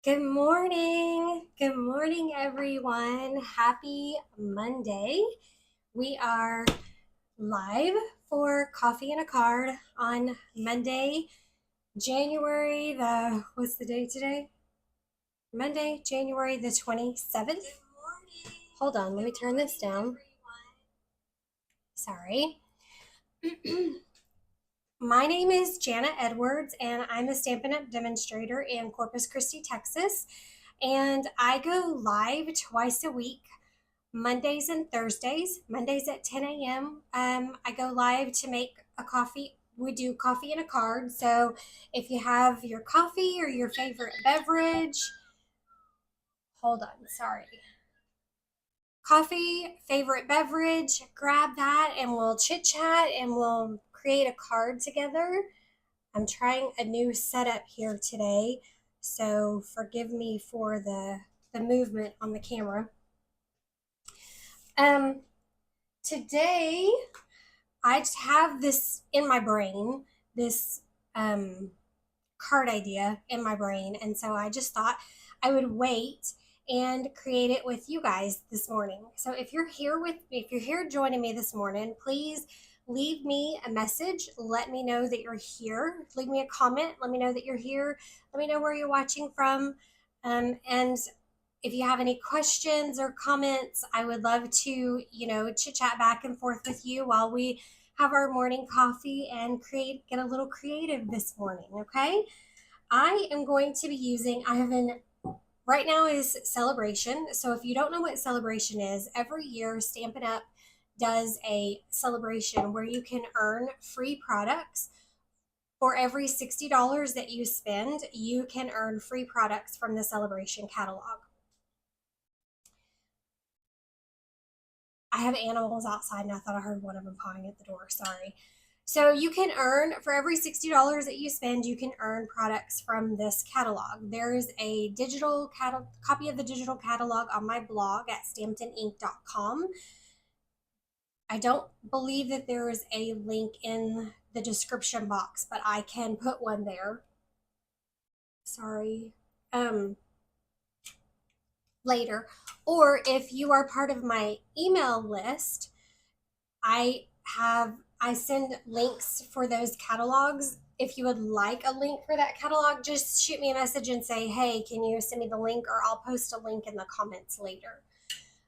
Good morning. Good morning, everyone. Happy Monday. We are live for Coffee and a Card on Monday, what's the date today? Monday, January the 27th. Hold on, let me turn this down. Sorry. My name is Jana Edwards, and I'm a Stampin' Up! Demonstrator in Corpus Christi, Texas. And I go live twice a week, Mondays and Thursdays. Mondays at 10 a.m. I go live to make a coffee. We do coffee and a card. So if you have your coffee or your favorite beverage, hold on, sorry. Coffee, favorite beverage, grab that and we'll chit chat and we'll create a card together. I'm trying a new setup here today, so forgive me for the movement on the camera. Today I just have this in my brain, this card idea in my brain, and so I just thought I would wait and create it with you guys this morning. So if you're here joining me this morning, please leave me a message. Let me know that you're here. Leave me a comment. Let me know that you're here. Let me know where you're watching from. And if you have any questions or comments, I would love to, chit chat back and forth with you while we have our morning coffee and get a little creative this morning. Okay. I am going to be right now is Celebration. So if you don't know what Celebration is, every year Stampin' Up! Does a celebration where you can earn free products. For every $60 that you spend, you can earn free products from the Celebration catalog. I have animals outside and I thought I heard one of them pawing at the door. Sorry. So you can earn, for every $60 that you spend, you can earn products from this catalog. There's a copy of the digital catalog on my blog at stampedinink.com. I don't believe that there is a link in the description box, but I can put one there. Sorry. Later. Or if you are part of my email list, I send links for those catalogs. If you would like a link for that catalog, just shoot me a message and say, hey, can you send me the link, or I'll post a link in the comments later.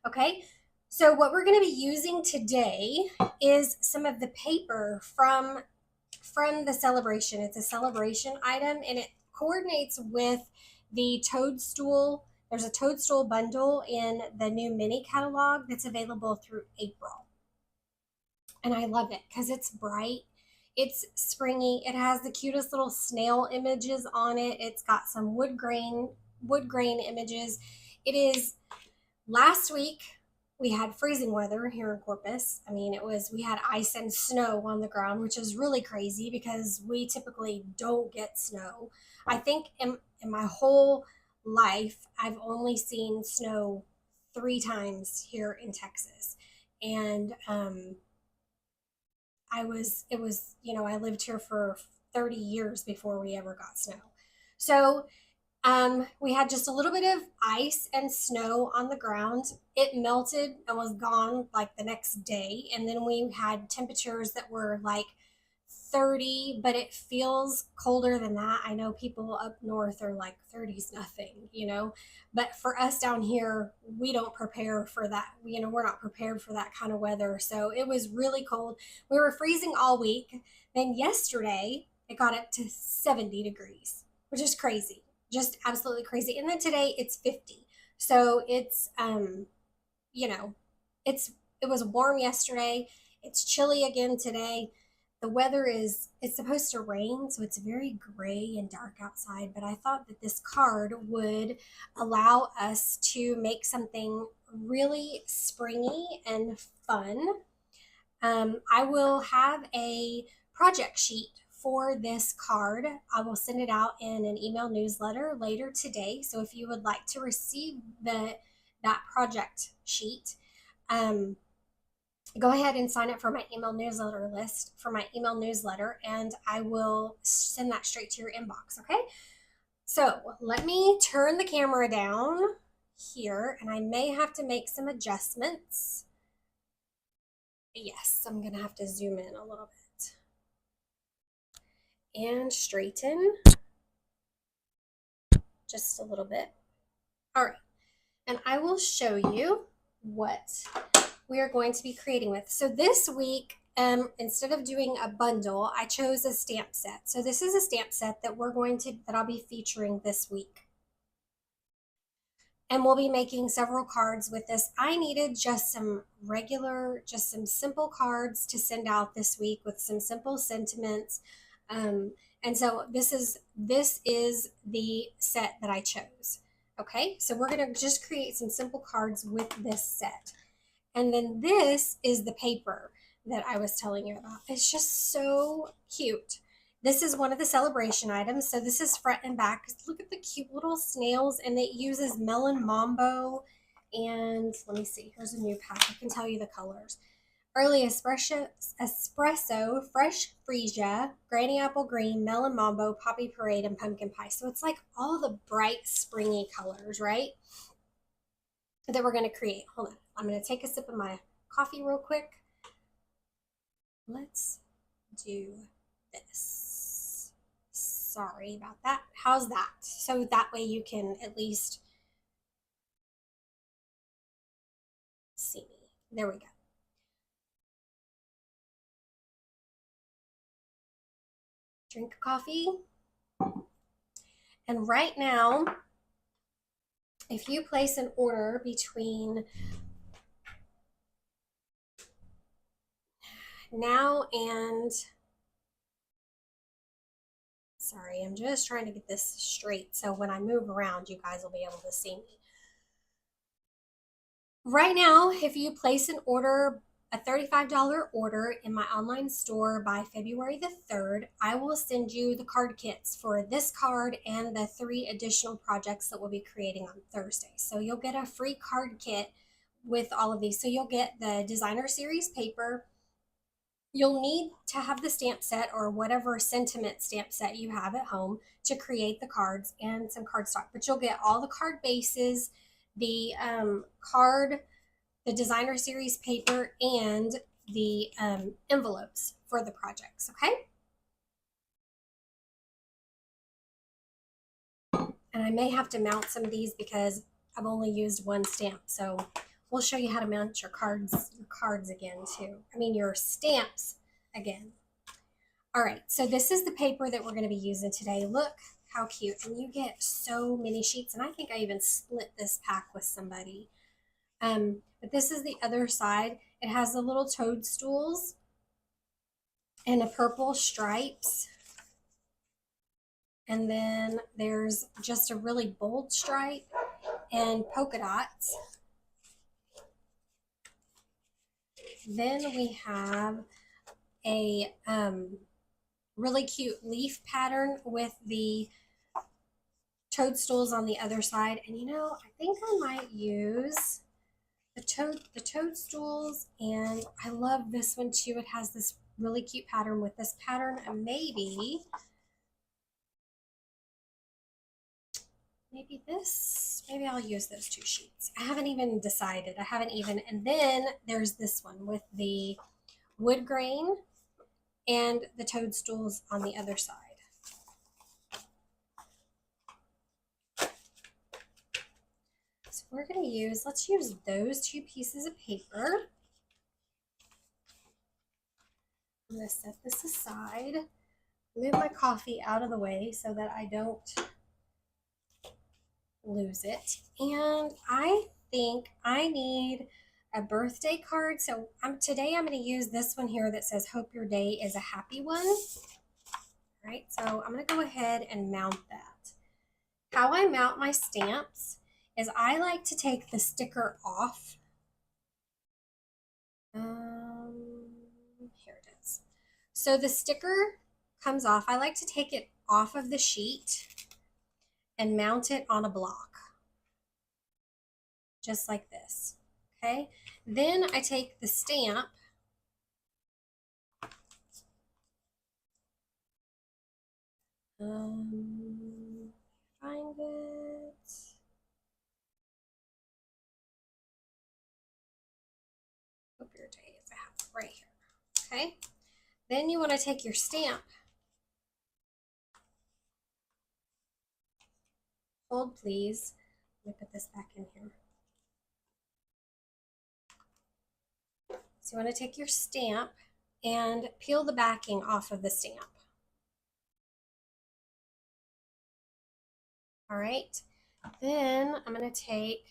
Okay. So what we're going to be using today is some of the paper from the celebration. It's a celebration item and it coordinates with the toadstool. There's a toadstool bundle in the new mini catalog that's available through April. And I love it because it's bright, it's springy, it has the cutest little snail images on it. It's got some wood grain images. It is Last week we had freezing weather here in Corpus. I mean, we had ice and snow on the ground, which is really crazy because we typically don't get snow. I think in my whole life, I've only seen snow 3 times here in Texas. And I lived here for 30 years before we ever got snow. So we had just a little bit of ice and snow on the ground. It melted and was gone like the next day. And then we had temperatures that were like 30, but it feels colder than that. I know people up north are like 30's nothing. But for us down here, we don't prepare for that. We're not prepared for that kind of weather. So it was really cold. We were freezing all week. Then yesterday, it got up to 70 degrees, which is crazy, just absolutely crazy. And then today it's 50. So it was warm yesterday. It's chilly again today. The weather it's supposed to rain, so it's very gray and dark outside, but I thought that this card would allow us to make something really springy and fun. I will have a project sheet for this card. I will send it out in an email newsletter later today. So if you would like to receive that project sheet, go ahead and sign up for my email newsletter and I will send that straight to your inbox. Okay. So let me turn the camera down here, and I may have to make some adjustments. Yes, I'm gonna have to zoom in a little bit and straighten just a little bit. All right, and I will show you what we are going to be creating with. So this week, instead of doing a bundle, I chose a stamp set. So this is a stamp set that I'll be featuring this week. And we'll be making several cards with this. I needed just some simple cards to send out this week with some simple sentiments. And so this is the set that I chose. Okay, so we're gonna just create some simple cards with this set. And then this is the paper that I was telling you about. It's just so cute. This is one of the celebration items. So this is front and back. Look at the cute little snails, and it uses melon mambo. And let me see, here's a new pack. I can tell you the colors. Early espresso, fresh freesia, granny apple green, melon mambo, poppy parade, and pumpkin pie. So it's like all the bright springy colors, right? That we're going to create. Hold on. I'm going to take a sip of my coffee real quick. Let's do this. Sorry about that. How's that? So that way you can at least see me. There we go. Drink coffee. And right now, if you place an order between now and, sorry, I'm just trying to get this straight so when I move around, you guys will be able to see me. Right now, if you place an order, a $35 order in my online store by February the 3rd, I will send you the card kits for this card and the 3 additional projects that we'll be creating on Thursday. So you'll get a free card kit with all of these. So you'll get the designer series paper. You'll need to have the stamp set or whatever sentiment stamp set you have at home to create the cards and some cardstock. But you'll get all the card bases, the the designer series paper, and the envelopes for the projects, okay? And I may have to mount some of these because I've only used one stamp. So we'll show you how to mount your cards again too. I mean, your stamps again. All right, so this is the paper that we're going to be using today. Look how cute. And you get so many sheets. And I think I even split this pack with somebody. But this is the other side. It has the little toadstools and the purple stripes. And then there's just a really bold stripe and polka dots. Then we have a really cute leaf pattern with the toadstools on the other side. And you know, I think I might use the toadstools, and I love this one too. It has this really cute pattern with this pattern, and maybe I'll use those 2 sheets. I haven't even decided. And then there's this one with the wood grain and the toadstools on the other side. So we're going to let's use those 2 pieces of paper. I'm going to set this aside, move my coffee out of the way so that I don't lose it. And I think I need a birthday card. So today I'm going to use this one here that says, "Hope your day is a happy one." All right, so I'm going to go ahead and mount that. How I mount my stamps is I like to take the sticker off. Here it is. So the sticker comes off. I like to take it off of the sheet and mount it on a block, just like this, okay? Then I take the stamp right here. Okay. Then you want to take your stamp. Hold, please. Let me put this back in here. So you want to take your stamp and peel the backing off of the stamp. All right. Then I'm going to take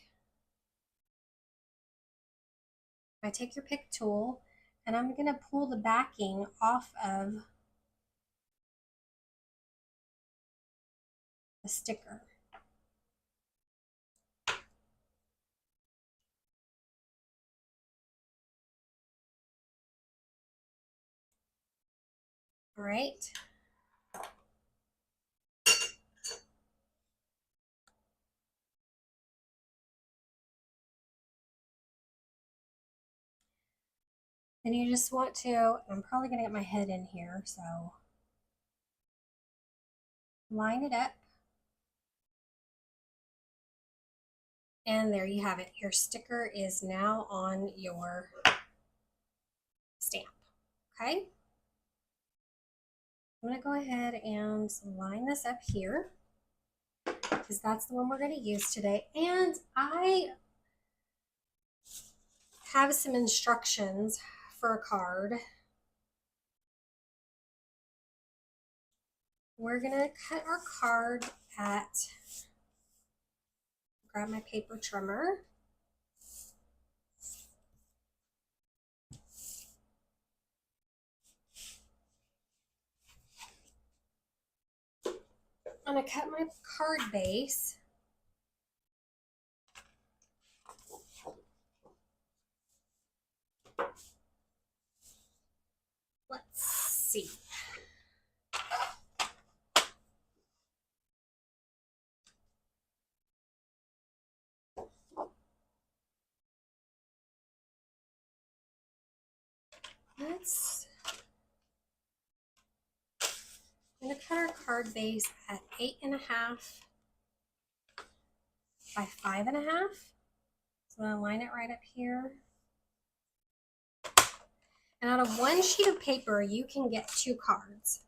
your pick tool and I'm going to pull the backing off of the sticker. All right. Then you just want to, I'm probably going to get my head in here, so line it up. And there you have it. Your sticker is now on your stamp. Okay? I'm going to go ahead and line this up here because that's the one we're going to use today. And I have some instructions for a card. We're going to cut our card at, grab my paper trimmer. I'm going to cut my card base. Let's see. I'm going to cut our card base at 8.5 by 5.5. So I'm going to line it right up here. And out of one sheet of paper, you can get 2 cards.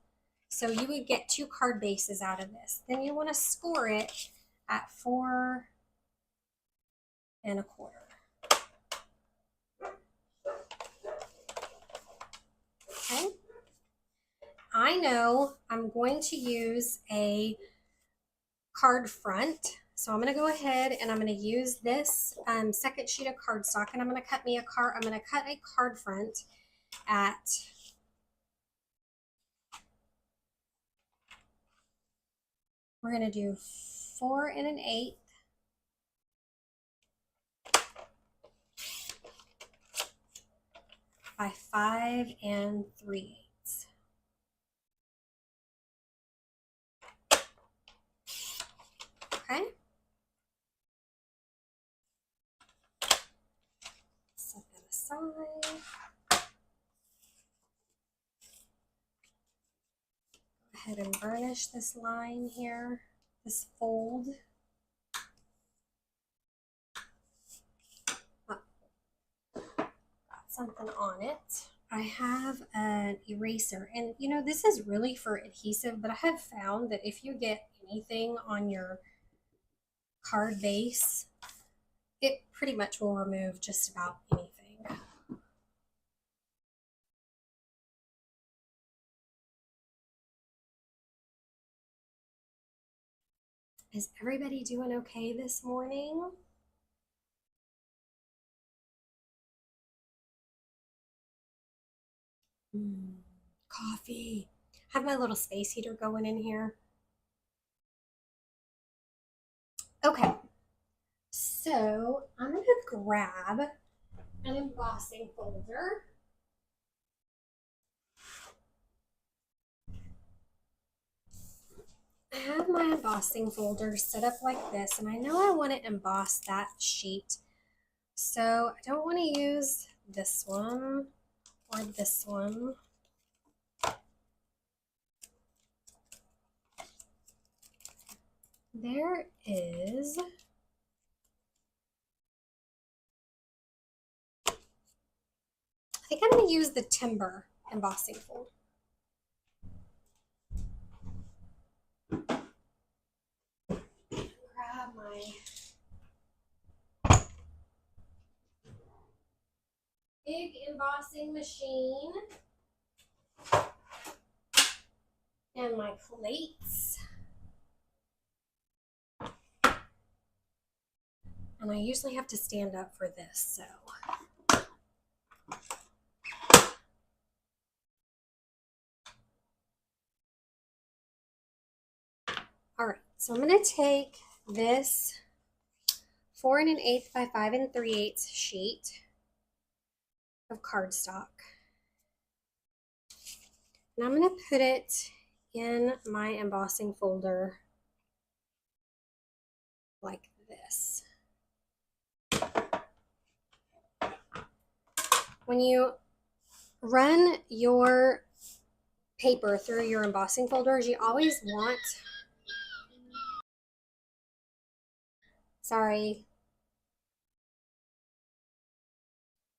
So you would get 2 card bases out of this. Then you want to score it at 4 1/4. Okay. I know I'm going to use a card front. So I'm going to go ahead and I'm going to use this second sheet of cardstock and I'm going to cut a card front at we're going to do 4 1/8 by 5 3/8. Okay. Set that aside. Go ahead and burnish this line here, this fold. Oh, got something on it. I have an eraser, and you know, this is really for adhesive, but I have found that if you get anything on your card base, it pretty much will remove just about anything. Is everybody doing okay this morning? Coffee. I have my little space heater going in here. Okay, so I'm going to grab an embossing folder. I have my embossing folder set up like this, and I know I want to emboss that sheet. So I don't want to use this one or this one. There is I think I'm going to use the timber embossing fold. Grab my big embossing machine and my plates. And I usually have to stand up for this, so. All right, so I'm gonna take this 4 1/8 by 5 3/8 sheet of cardstock. And I'm gonna put it in my embossing folder like this. When you run your paper through your embossing folders, you always want,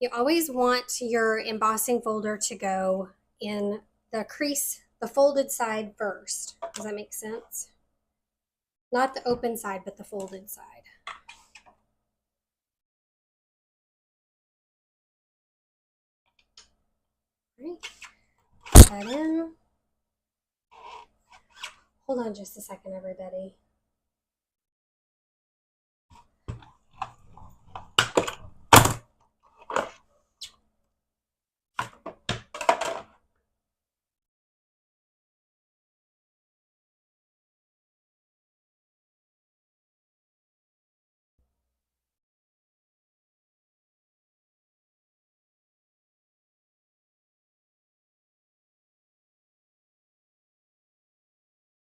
you always want your embossing folder to go in the crease, the folded side first. Does that make sense? Not the open side, but the folded side. All right, put that in. Hold on just a second, everybody.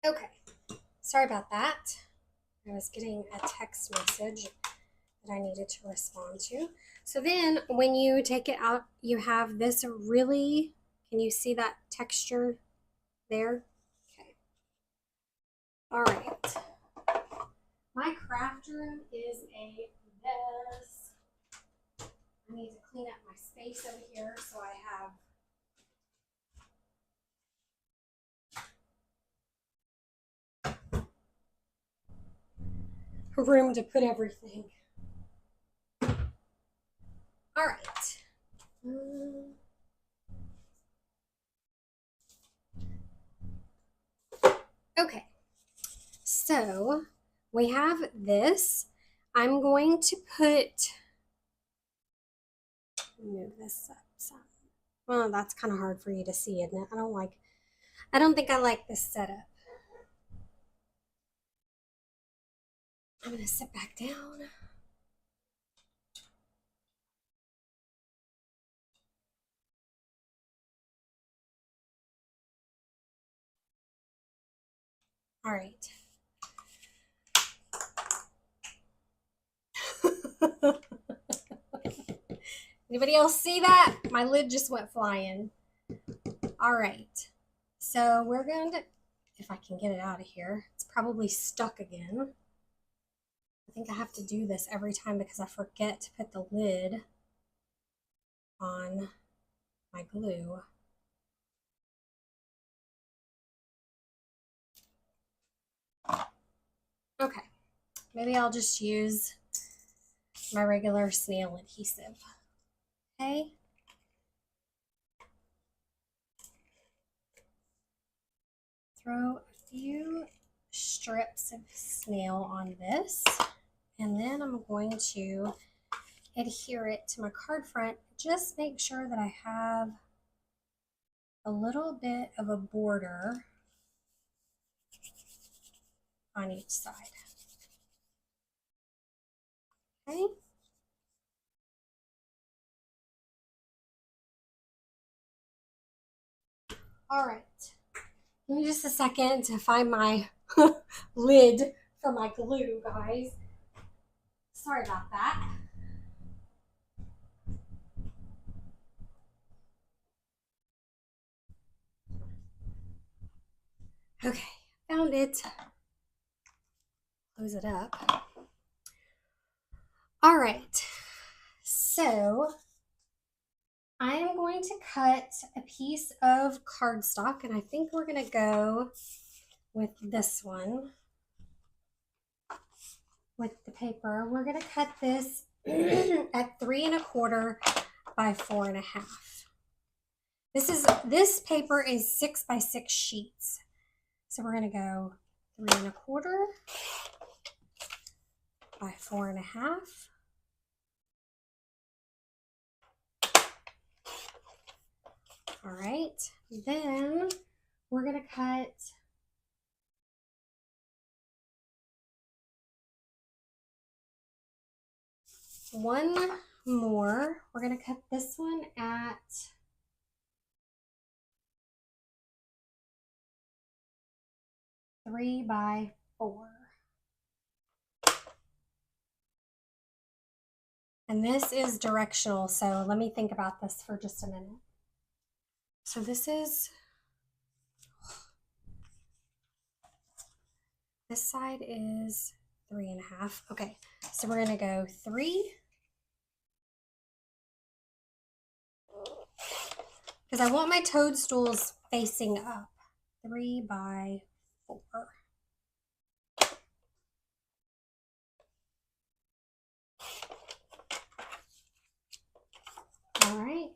Okay, sorry about that. I was getting a text message that I needed to respond to. So then when you take it out, you have this really, can you see that texture there? Okay. All right. My craft room is a mess. I need to clean up my space over here so I have room to put everything. All right. Okay. So we have this. I'm going to move this up some. Well, that's kind of hard for you to see, isn't it? I don't think I like this setup. I'm gonna sit back down. All right. Anybody else see that? My lid just went flying. All right. So we're going to, if I can get it out of here, it's probably stuck again. I think I have to do this every time because I forget to put the lid on my glue. Okay, maybe I'll just use my regular snail adhesive. Okay. Throw a few strips of snail on this, and then I'm going to adhere it to my card front. Just make sure that I have a little bit of a border on each side. Okay. All right. Give me just a second to find my lid for my glue, guys. Sorry about that. Okay, found it. Close it up. All right, so I am going to cut a piece of cardstock, and I think we're going to go with this one with the paper. We're going to cut this at 3 1/4 by 4 1/2. This paper is 6 by 6 sheets. So we're going to go 3 1/4 by 4 1/2. All right, then we're going to cut one more. We're going to cut this one at 3 by 4. And this is directional, so let me think about this for just a minute. So this side is 3 1/2. Okay, so we're gonna go 3, because I want my toadstools facing up. 3 by 4. All right.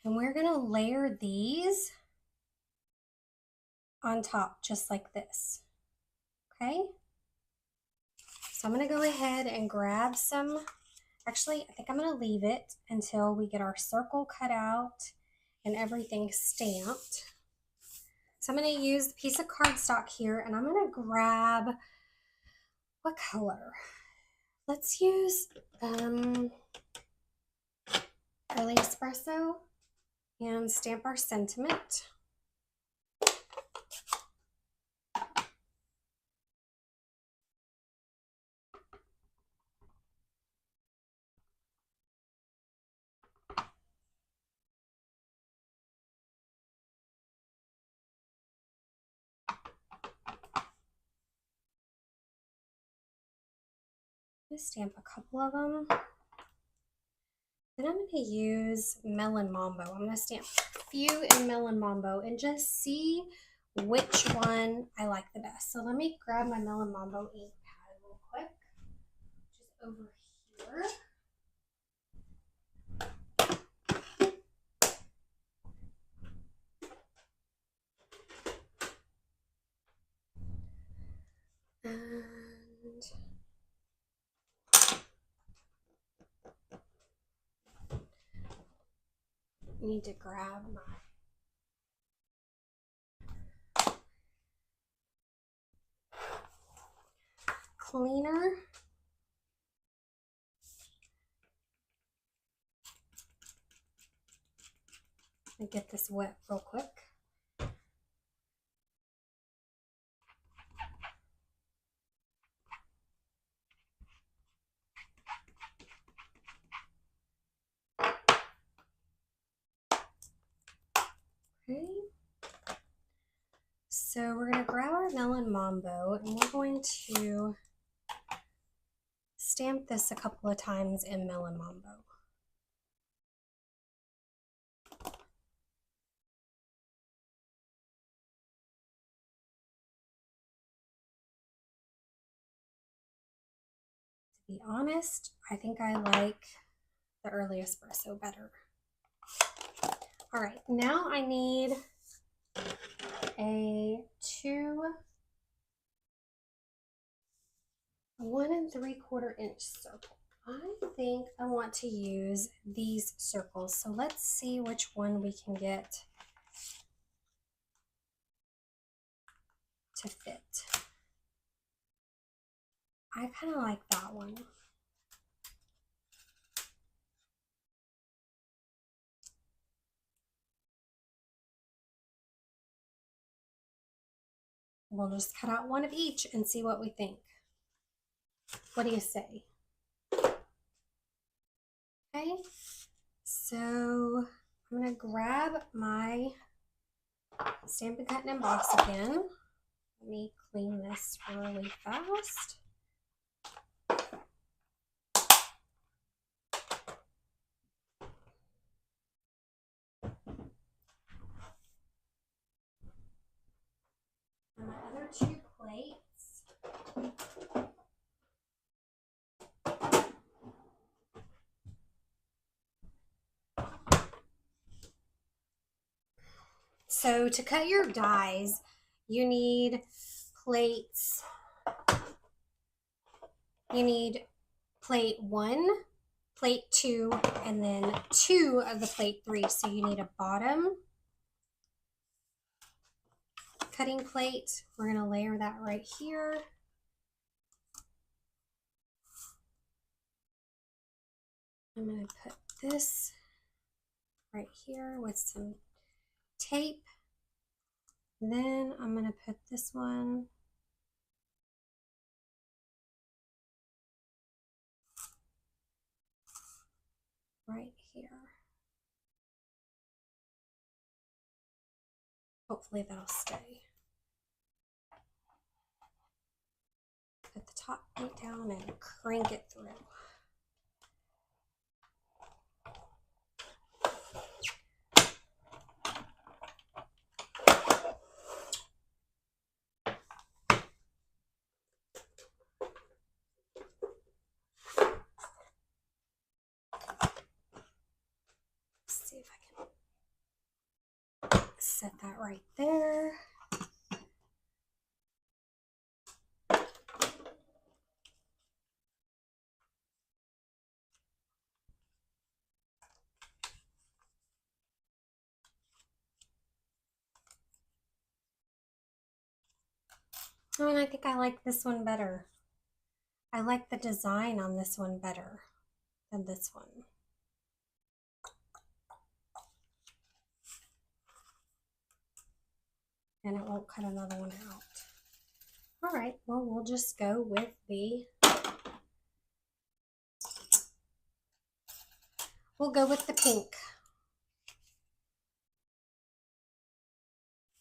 And we're going to layer these on top just like this. Okay? So I'm going to go ahead and grab some. Actually, I think I'm going to leave it until we get our circle cut out and everything stamped. So I'm going to use a piece of cardstock here, and I'm going to grab, what color? Let's use early espresso and stamp our sentiment. I'm going to stamp a couple of them. Then I'm going to use Melon Mambo. I'm going to stamp a few in Melon Mambo and just see which one I like the best. So let me grab my Melon Mambo ink pad real quick. Just over here. And I need to grab my cleaner. And get this wet real quick. Okay. So we're going to grab our Melon Mambo and we're going to stamp this a couple of times in Melon Mambo. To be honest, I think I like the early espresso better. All right, now I need a 1 3/4 inch circle. I think I want to use these circles. So let's see which one we can get to fit. I kind of like that one. We'll just cut out one of each and see what we think. What do you say? Okay, so I'm gonna grab my Stampin' Cut and Emboss again. Let me clean this really fast. And my other 2 plates. So to cut your dies, you need plates. You need plate 1, plate 2, and then 2 of the plate 3. So you need a bottom cutting plate. We're going to layer that right here. I'm going to put this right here with some tape. Then I'm going to put this one right here. Hopefully that'll stay. Put the top plate down and crank it through. Let's see if I can set that right there. Oh, and I think I like this one better. I like the design on this one better than this one. And it won't cut another one out. All right, well, we'll just go with the, pink.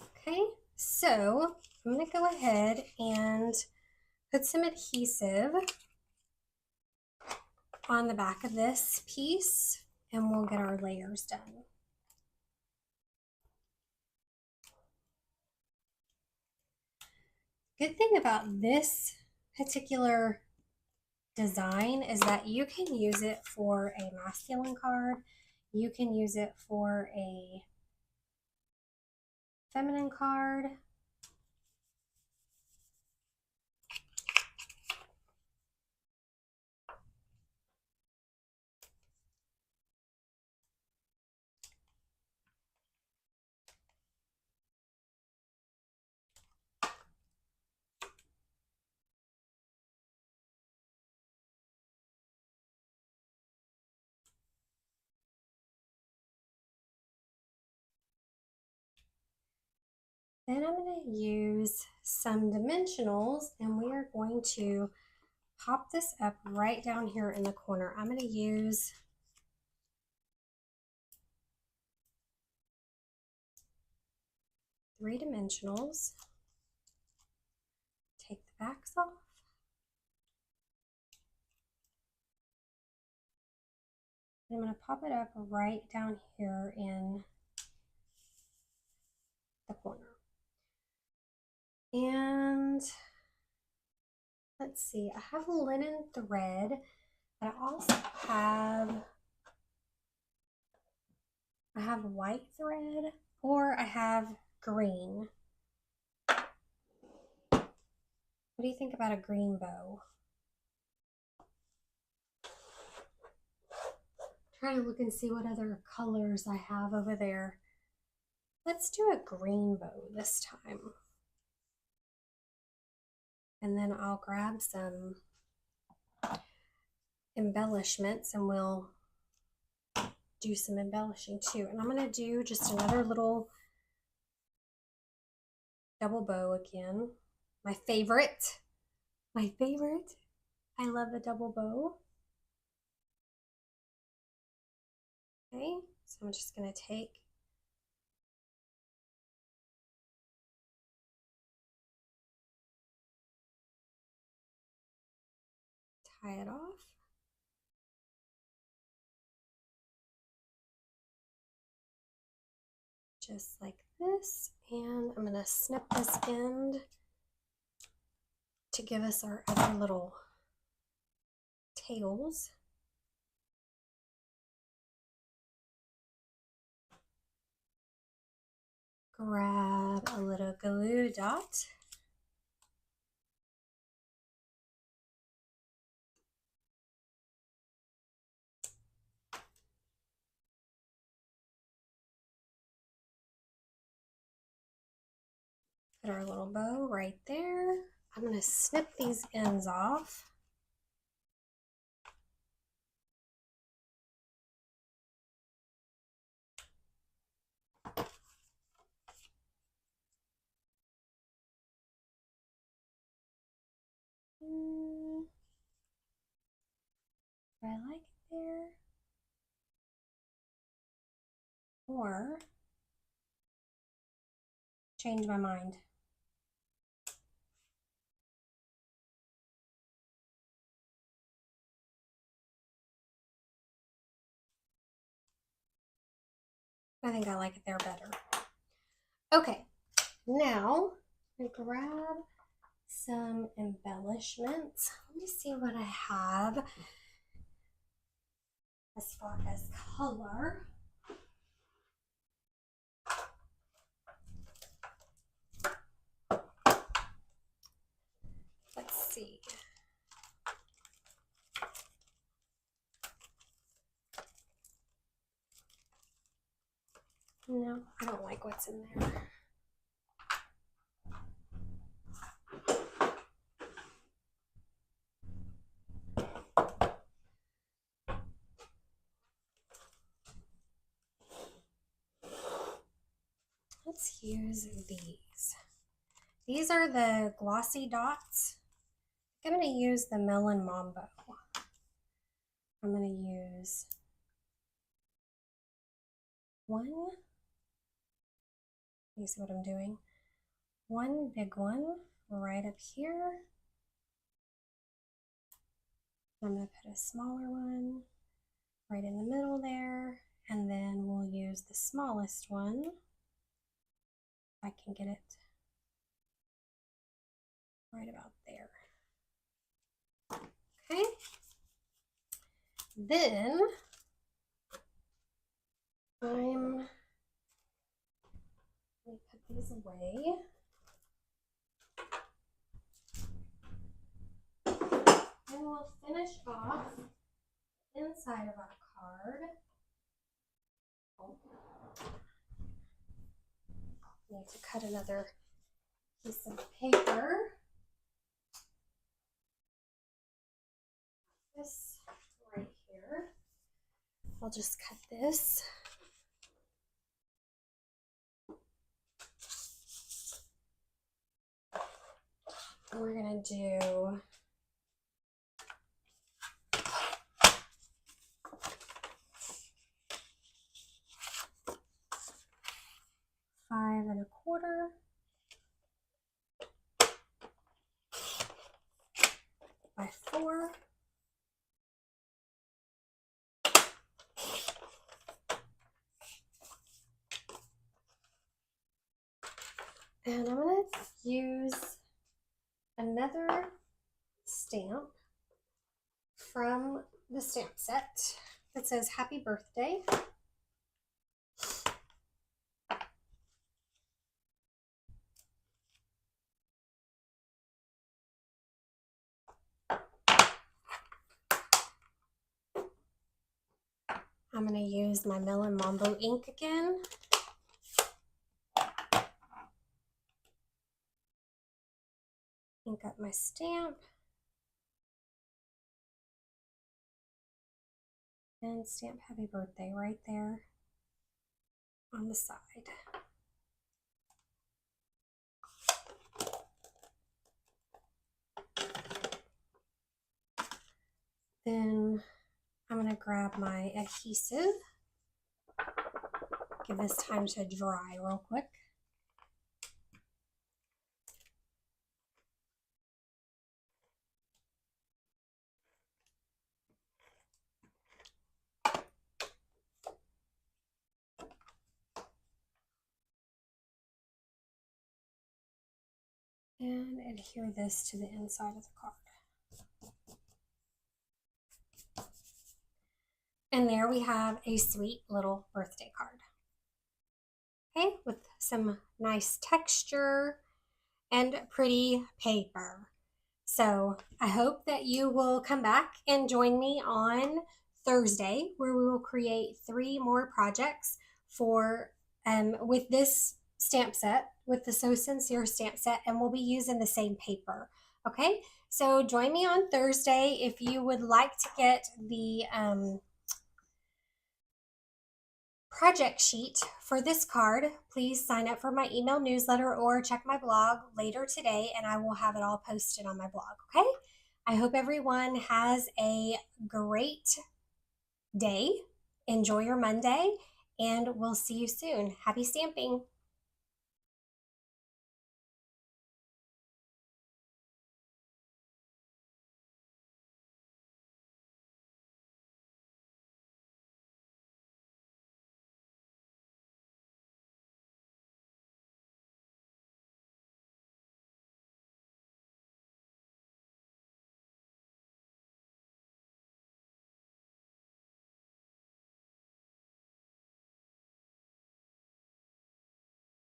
Okay, so I'm gonna go ahead and put some adhesive on the back of this piece and we'll get our layers done. Good thing about this particular design is that you can use it for a masculine card, you can use it for a feminine card. Then I'm going to use some dimensionals and we are going to pop this up right down here in the corner. I'm going to use three dimensionals. Take the backs off. I'm going to pop it up right down here in the corner. And let's see, I have linen thread, but I also have white thread, or I have green. What do you think about a green bow? Trying to look and see what other colors I have over there. Let's do a green bow this time. And then I'll grab some embellishments and we'll do some embellishing too. And I'm going to do just another little double bow again. My favorite. I love the double bow. Okay, so I'm just going to tie it off. Just like this, and I'm going to snip this end to give us our other little tails. Grab a little glue dot. Put our little bow right there. I'm going to snip these ends off. Do I like it there? Or change my mind. I think I like it there better. Okay, now I'm gonna grab some embellishments. Let me see what I have as far as color. Let's see. No, I don't like what's in there. Let's use these. These are the glossy dots. I'm going to use the Melon Mambo. I'm going to use one. You see what I'm doing? One big one right up here. I'm going to put a smaller one right in the middle there, and then we'll use the smallest one, if I can get it right about there. Okay, then let me put these away. And we'll finish off inside of our card. Need to cut another piece of paper. This right here. I'll just cut this. And we're gonna do five and a quarter by 4. And I'm going to use another stamp from the stamp set that says Happy Birthday. I'm going to use my Melon Mambo ink again. Ink up my stamp. And stamp Happy Birthday right there on the side. Then I'm going to grab my adhesive. Give this time to dry real quick. And adhere this to the inside of the card. And there we have a sweet little birthday card. Okay, with some nice texture and pretty paper. So I hope that you will come back and join me on Thursday, where we will create 3 more projects for with this stamp set, with the So Sincere stamp set, and we'll be using the same paper. Okay, so join me on Thursday. If you would like to get the project sheet for this card, please sign up for my email newsletter or check my blog later today, and I will have it all posted on my blog. Okay, I hope everyone has a great day. Enjoy your Monday, and we'll see you soon. Happy stamping.